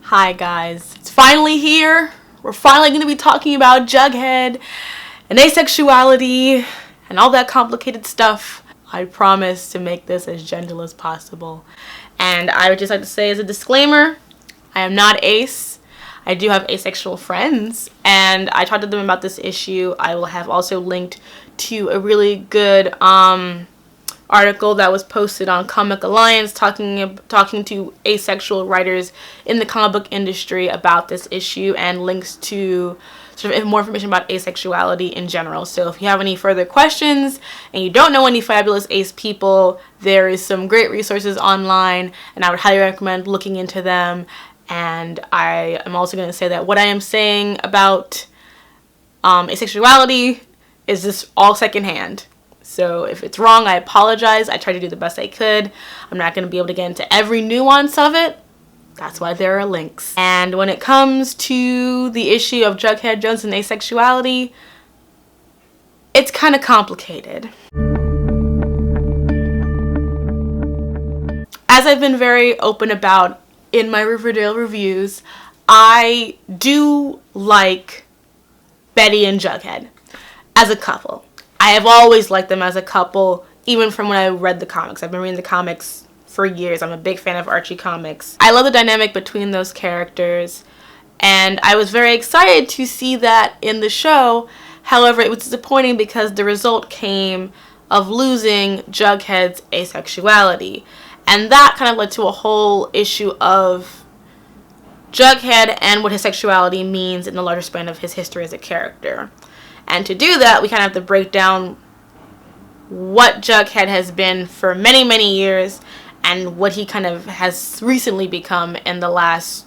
Hi guys, it's finally here. We're finally going to be talking about Jughead and asexuality and all that complicated stuff. I promise to make this as gentle as possible. And I would just like to say as a disclaimer, I am not ace. I do have asexual friends and I talked to them about this issue. I will have also linked to a really good article that was posted on Comic Alliance talking to asexual writers in the comic book industry about this issue, and links to sort of more information about asexuality in general. So if you have any further questions and you don't know any fabulous ace people, there is some great resources online and I would highly recommend looking into them. And I am also going to say that what I am saying about asexuality is just all secondhand. So if it's wrong, I apologize. I tried to do the best I could. I'm not going to be able to get into every nuance of it. That's why there are links. And when it comes to the issue of Jughead Jones and asexuality, it's kind of complicated. As I've been very open about in my Riverdale reviews, I do like Betty and Jughead as a couple. I have always liked them as a couple, even from when I read the comics. I've been reading the comics for years. I'm a big fan of Archie comics. I love the dynamic between those characters, and I was very excited to see that in the show. However, it was disappointing because the result came of losing Jughead's asexuality, and that kind of led to a whole issue of Jughead and what his sexuality means in the larger span of his history as a character. And to do that, we kind of have to break down what Jughead has been for many, many years and what he kind of has recently become in the last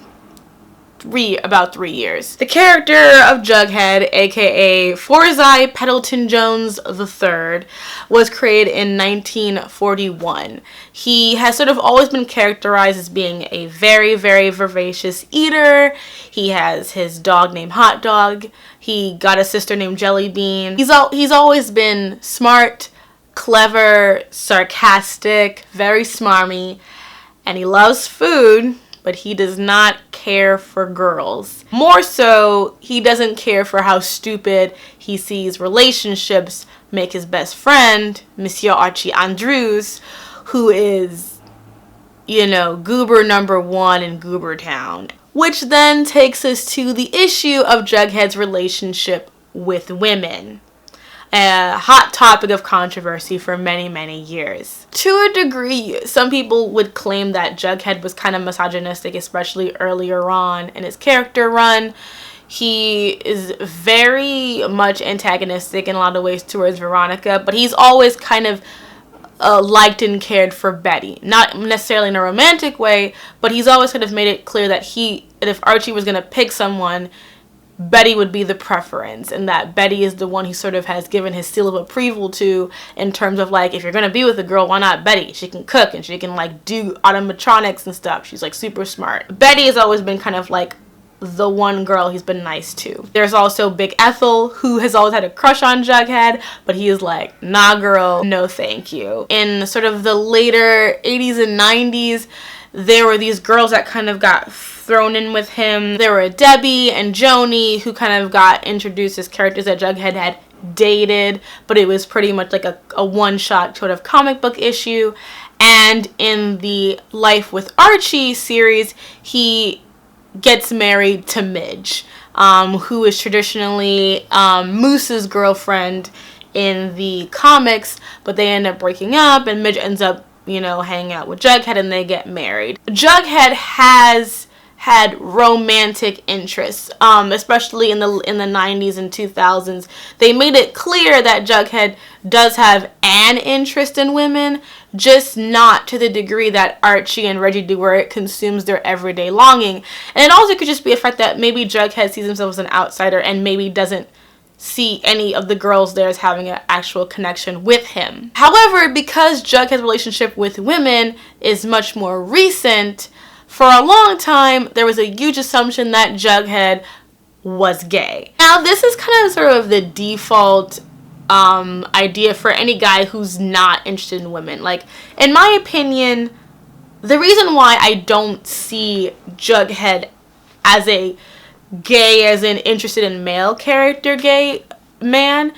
about 3 years. The character of Jughead, aka Forzai Pendleton Jones III, was created in 1941. He has sort of always been characterized as being a very, very vivacious eater. He has his dog named Hot Dog. He got a sister named Jelly Bean. He's always been smart, clever, sarcastic, very smarmy, and he loves food, but he does not care for girls. More so, he doesn't care for how stupid he sees relationships make his best friend, Monsieur Archie Andrews, who is, goober number one in Goober Town. Which then takes us to the issue of Jughead's relationship with women. A hot topic of controversy for many, many years. To a degree, some people would claim that Jughead was kind of misogynistic, especially earlier on in his character run. He is very much antagonistic in a lot of ways towards Veronica, but he's always kind of liked and cared for Betty. Not necessarily in a romantic way, but he's always kind of made it clear that if Archie was going to pick someone, Betty would be the preference, and that Betty is the one he sort of has given his seal of approval to, in terms of if you're going to be with a girl, why not Betty? She can cook and she can do automatronics and stuff. She's super smart. Betty has always been kind of the one girl he's been nice to. There's also Big Ethel, who has always had a crush on Jughead, but he is nah girl, no thank you. In sort of the later 80s and 90s, there were these girls that kind of got thrown in with him. There were Debbie and Joni, who kind of got introduced as characters that Jughead had dated, but it was pretty much a one-shot sort of comic book issue. And in the Life with Archie series, he gets married to Midge, who is traditionally Moose's girlfriend in the comics, but they end up breaking up and Midge ends up hanging out with Jughead and they get married. Jughead has had romantic interests, especially in the 90s and 2000s. They made it clear that Jughead does have an interest in women, just not to the degree that Archie and Reggie do, where it consumes their everyday longing. And it also could just be a fact that maybe Jughead sees himself as an outsider and maybe doesn't see any of the girls there as having an actual connection with him. However, because Jughead's relationship with women is much more recent, for a long time there was a huge assumption that Jughead was gay. Now, this is kind of sort of the default idea for any guy who's not interested in women. In my opinion, the reason why I don't see Jughead as a gay, as in interested in male character gay man,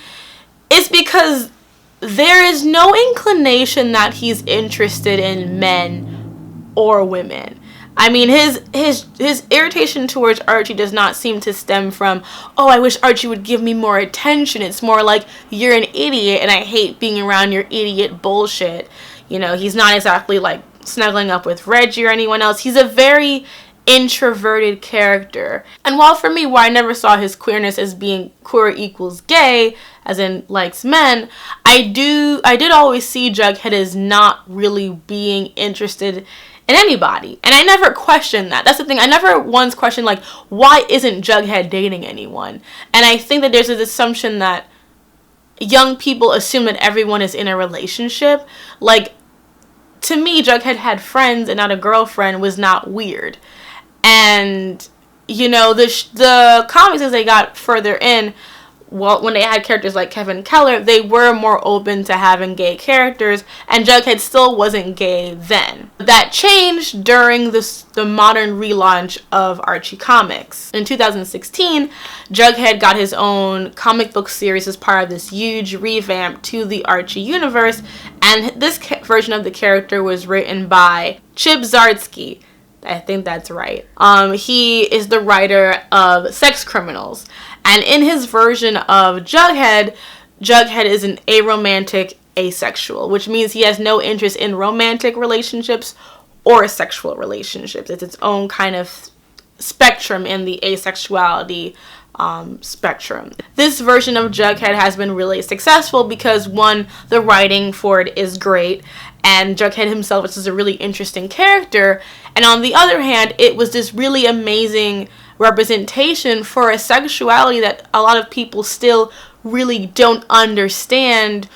is because there is no inclination that he's interested in men or women. I mean, his irritation towards Archie does not seem to stem from, oh, I wish Archie would give me more attention. It's more like, you're an idiot and I hate being around your idiot bullshit. You know, he's not exactly like snuggling up with Reggie or anyone else. He's a very introverted character. And while for me, where I never saw his queerness as being queer equals gay, as in likes men, I did always see Jughead as not really being interested in anybody. And I never questioned that. That's the thing. I never once questioned, like, why isn't Jughead dating anyone? And I think that there's this assumption that young people assume that everyone is in a relationship. Like, to me, Jughead had friends and not a girlfriend was not weird. And, you know, the comics as they got further in, well, when they had characters like Kevin Keller, they were more open to having gay characters, and Jughead still wasn't gay then. That changed during the modern relaunch of Archie comics. In 2016, Jughead got his own comic book series as part of this huge revamp to the Archie universe, and this version of the character was written by Chip Zdarsky. I think that's right. He is the writer of Sex Criminals. And in his version of Jughead, Jughead is an aromantic asexual, which means he has no interest in romantic relationships or sexual relationships. It's its own kind of spectrum in the asexuality spectrum. This version of Jughead has been really successful because, one, the writing for it is great, and Jughead himself is a really interesting character, and on the other hand, it was this really amazing representation for a sexuality that a lot of people still really don't understand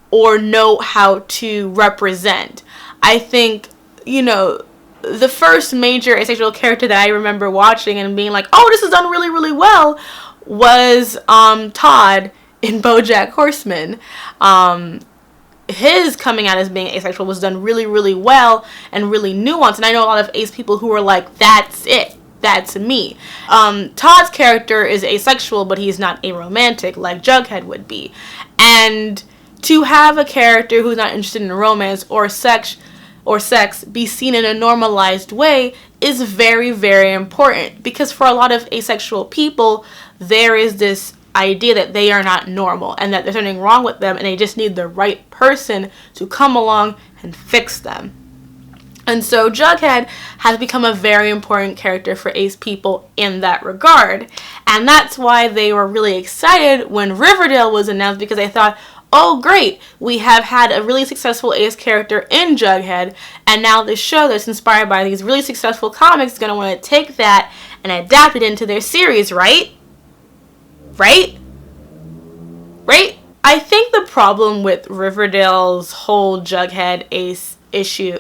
or know how to represent. I think, you know, the first major asexual character that I remember watching and being like, oh, this is done really, really well, was Todd in BoJack Horseman. His coming out as being asexual was done really, really well and really nuanced. And I know a lot of ace people who were like, that's it. That's me. Todd's character is asexual, but he's not aromantic like Jughead would be. And to have a character who's not interested in romance or sex be seen in a normalized way is very, very important, because for a lot of asexual people, there is this idea that they are not normal and that there's something wrong with them and they just need the right person to come along and fix them. And so Jughead has become a very important character for ace people in that regard. And that's why they were really excited when Riverdale was announced, because they thought, oh great, we have had a really successful ace character in Jughead, and now this show that's inspired by these really successful comics is going to want to take that and adapt it into their series, right? Right? I think the problem with Riverdale's whole Jughead ace issue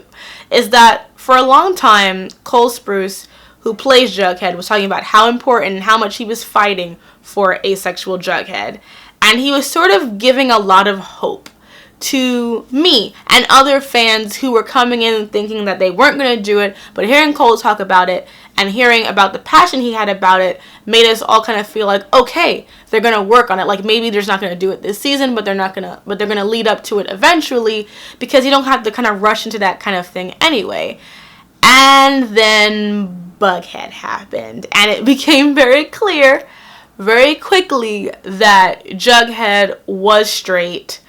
is that for a long time, Cole Sprouse, who plays Jughead, was talking about how important and how much he was fighting for asexual Jughead. And he was sort of giving a lot of hope to me and other fans who were coming in thinking that they weren't going to do it, but hearing Cole talk about it and hearing about the passion he had about it made us all kind of feel like, okay, they're going to work on it. Like, maybe they're not going to do it this season, but they're going to lead up to it eventually, because you don't have to kind of rush into that kind of thing anyway. And then Bughead happened, and it became very clear very quickly that Jughead was straight.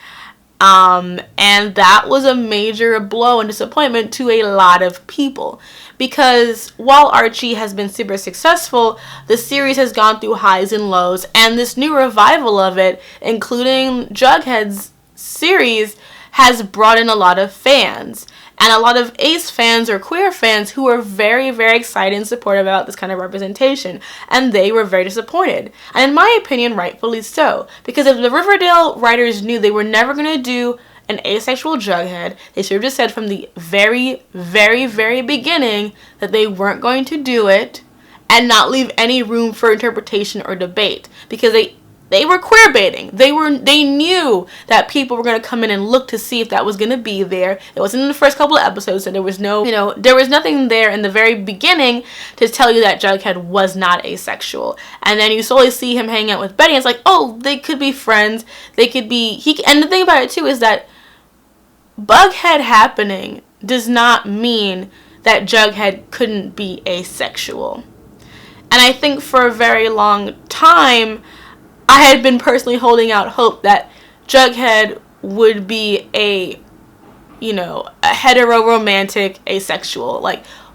And that was a major blow and disappointment to a lot of people, because while Archie has been super successful, the series has gone through highs and lows, and this new revival of it, including Jughead's series, has brought in a lot of fans. And a lot of ace fans or queer fans who were very, very excited and supportive about this kind of representation. And they were very disappointed. And in my opinion, rightfully so. Because if the Riverdale writers knew they were never going to do an asexual Jughead, they should have just said from the very, very, very beginning that they weren't going to do it and not leave any room for interpretation or debate. Because they they were queer baiting. They knew that people were going to come in and look to see if that was going to be there. It wasn't in the first couple of episodes, so there was no, there was nothing there in the very beginning to tell you that Jughead was not asexual. And then you slowly see him hang out with Betty, and it's like, oh, they could be friends. They could be, and the thing about it too is that Bughead happening does not mean that Jughead couldn't be asexual. And I think for a very long time, I had been personally holding out hope that Jughead would be a hetero-romantic asexual.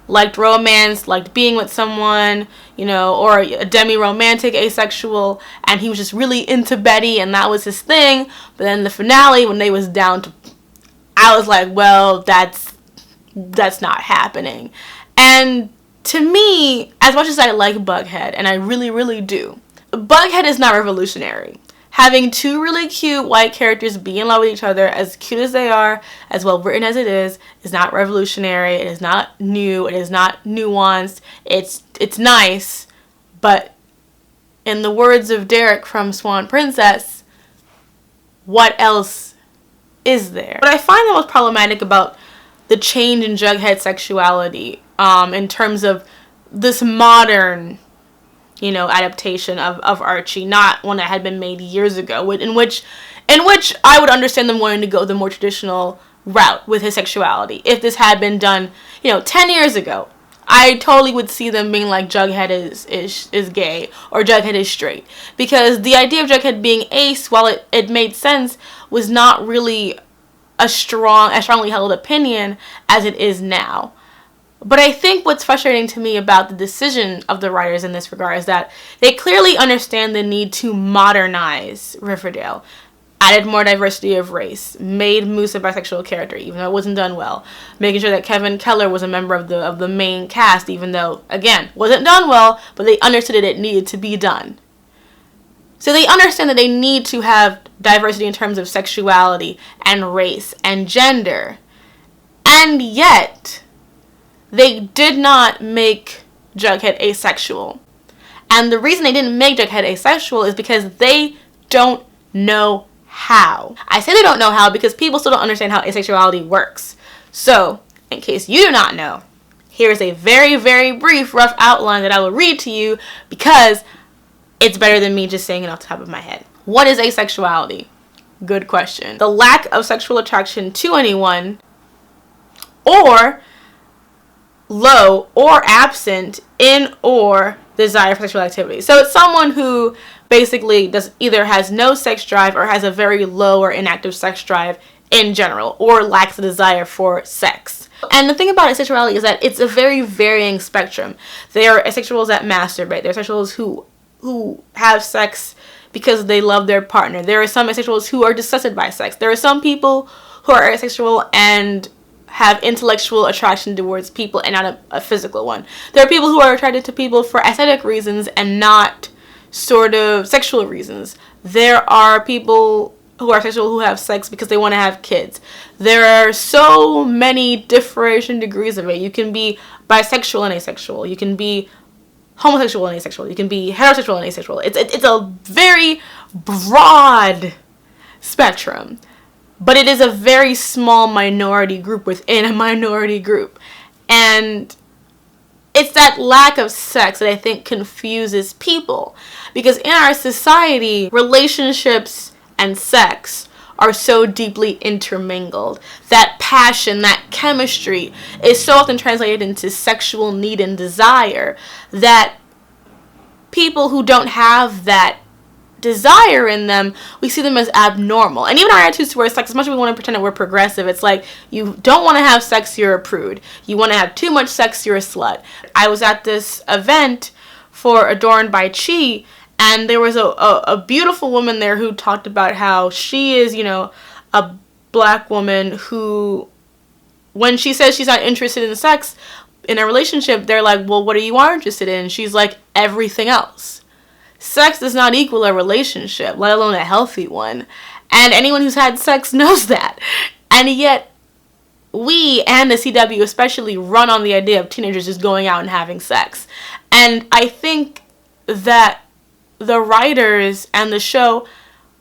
Liked romance, liked being with someone, or a demi-romantic asexual, and he was just really into Betty, and that was his thing. But then the finale, when they was down to, I was like, well, that's not happening. And to me, as much as I like Bughead, and I really, really do, Bughead is not revolutionary. Having two really cute white characters be in love with each other, as cute as they are, as well written as it is not revolutionary. It is not new. It is not nuanced. It's nice, but in the words of Derek from Swan Princess, what else is there? What I find the most problematic about the change in Jughead sexuality, in terms of this modern, adaptation of Archie, not one that had been made years ago, in which I would understand them wanting to go the more traditional route with his sexuality. If this had been done, 10 years ago, I totally would see them being like, Jughead is gay, or Jughead is straight. Because the idea of Jughead being ace, while it made sense, was not really a strongly held opinion as it is now. But I think what's frustrating to me about the decision of the writers in this regard is that they clearly understand the need to modernize Riverdale, added more diversity of race, made Moose a bisexual character, even though it wasn't done well, making sure that Kevin Keller was a member of the main cast, even though, again, wasn't done well, but they understood it needed to be done. So they understand that they need to have diversity in terms of sexuality and race and gender, and yet they did not make Jughead asexual. And the reason they didn't make Jughead asexual is because they don't know how. I say they don't know how because people still don't understand how asexuality works. So, in case you do not know, here's a very, very brief, rough outline that I will read to you because it's better than me just saying it off the top of my head. What is asexuality? Good question. The lack of sexual attraction to anyone, or low or absent in or desire for sexual activity. So it's someone who basically either has no sex drive or has a very low or inactive sex drive in general, or lacks a desire for sex. And the thing about asexuality is that it's a very varying spectrum. There are asexuals that masturbate. There are asexuals who have sex because they love their partner. There are some asexuals who are disgusted by sex. There are some people who are asexual and have intellectual attraction towards people and not a physical one. There are people who are attracted to people for aesthetic reasons and not sort of sexual reasons. There are people who are sexual who have sex because they want to have kids. There are so many differentiation degrees of it. You can be bisexual and asexual. You can be homosexual and asexual. You can be heterosexual and asexual. It's a very broad spectrum. But it is a very small minority group within a minority group. And it's that lack of sex that I think confuses people. Because in our society, relationships and sex are so deeply intermingled. That passion, that chemistry is so often translated into sexual need and desire that people who don't have that desire in them, we see them as abnormal. And even our attitudes towards sex, as much as we want to pretend that we're progressive, it's like, you don't want to have sex, you're a prude. You want to have too much sex, you're a slut. I was at this event for Adorned by Chi, and there was a beautiful woman there who talked about how she is, a black woman who, when she says she's not interested in sex in a relationship, they're like, well, what are you interested in? And she's like, everything else. Sex does not equal a relationship, let alone a healthy one. And anyone who's had sex knows that. And yet, we and the CW especially run on the idea of teenagers just going out and having sex. And I think that the writers and the show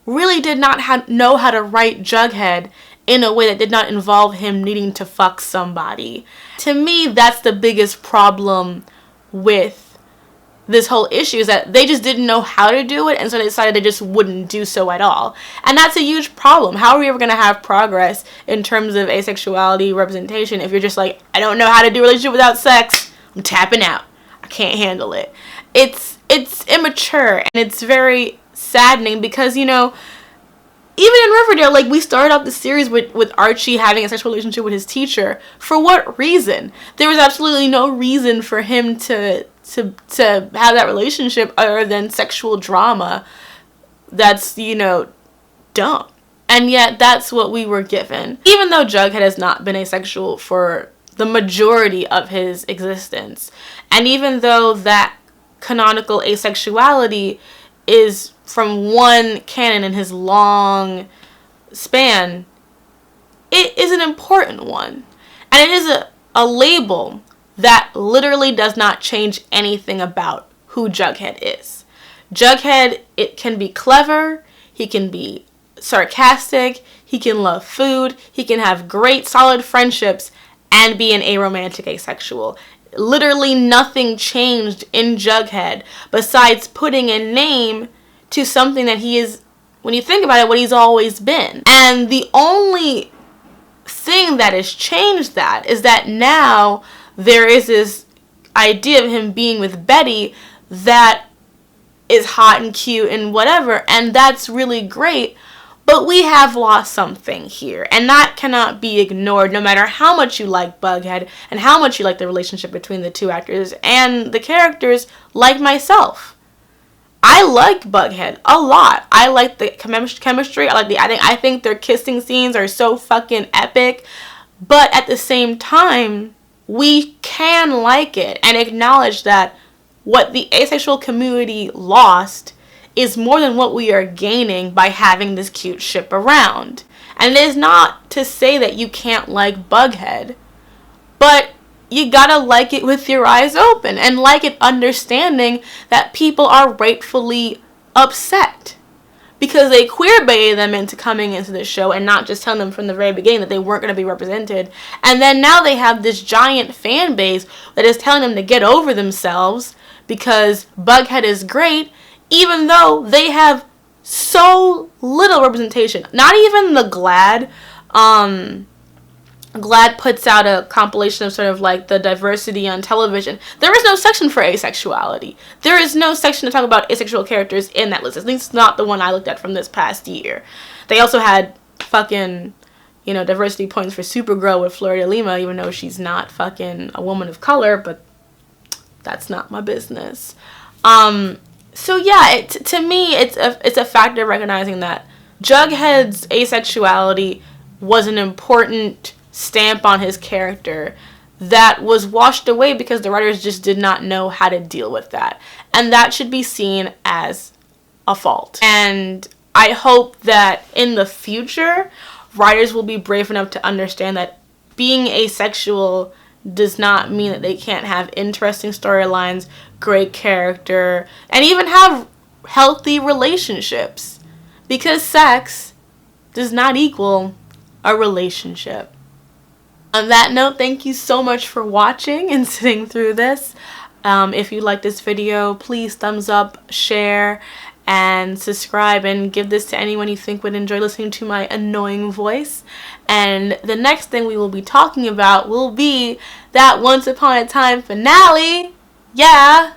really did not know how to write Jughead in a way that did not involve him needing to fuck somebody. To me, that's the biggest problem with this whole issue, is that they just didn't know how to do it, and so they decided they just wouldn't do so at all. And that's a huge problem. How are we ever going to have progress in terms of asexuality representation if you're just like, I don't know how to do a relationship without sex, I'm tapping out, I can't handle it. It's immature, and it's very saddening because, you know, even in Riverdale, like, we started off the series with Archie having a sexual relationship with his teacher. For what reason? There was absolutely no reason for him to have that relationship other than sexual drama that's, you know, dumb. And yet that's what we were given. Even though Jughead has not been asexual for the majority of his existence, and even though that canonical asexuality is from one canon in his long span, it is an important one. And it is a label that literally does not change anything about who Jughead is. Jughead, it can be clever, he can be sarcastic, he can love food, he can have great solid friendships, and be an aromantic asexual. Literally nothing changed in Jughead besides putting a name to something that he is, when you think about it, what he's always been. And the only thing that has changed that is that now there is this idea of him being with Betty that is hot and cute and whatever, and that's really great, but we have lost something here, and that cannot be ignored no matter how much you like Bughead and how much you like the relationship between the two actors and the characters, like myself. I like Bughead a lot. I like the chemistry. I like the acting. I think their kissing scenes are so fucking epic. But at the same time, we can like it and acknowledge that what the asexual community lost is more than what we are gaining by having this cute ship around. And it is not to say that you can't like Bughead, but you gotta like it with your eyes open and like it understanding that people are rightfully upset because they queerbaited them into coming into the show and not just telling them from the very beginning that they weren't going to be represented. And then now they have this giant fan base that is telling them to get over themselves because Bughead is great, even though they have so little representation. Not even the GLAAD. GLAAD puts out a compilation of sort of like the diversity on television. There is no section for asexuality. There is no section to talk about asexual characters in that list. At least not the one I looked at from this past year. They also had fucking, you know, diversity points for Supergirl with Florida Lima, even though she's not fucking a woman of color, but that's not my business. So yeah, to me, it's a factor of recognizing that Jughead's asexuality was an important stamp on his character that was washed away because the writers just did not know how to deal with that. And that should be seen as a fault. And I hope that in the future, writers will be brave enough to understand that being asexual does not mean that they can't have interesting storylines, great character, and even have healthy relationships. Because sex does not equal a relationship. On that note, thank you so much for watching and sitting through this. If you like this video, please thumbs up, share, and subscribe, and give this to anyone you think would enjoy listening to my annoying voice. And the next thing we will be talking about will be that Once Upon a Time finale. Yeah.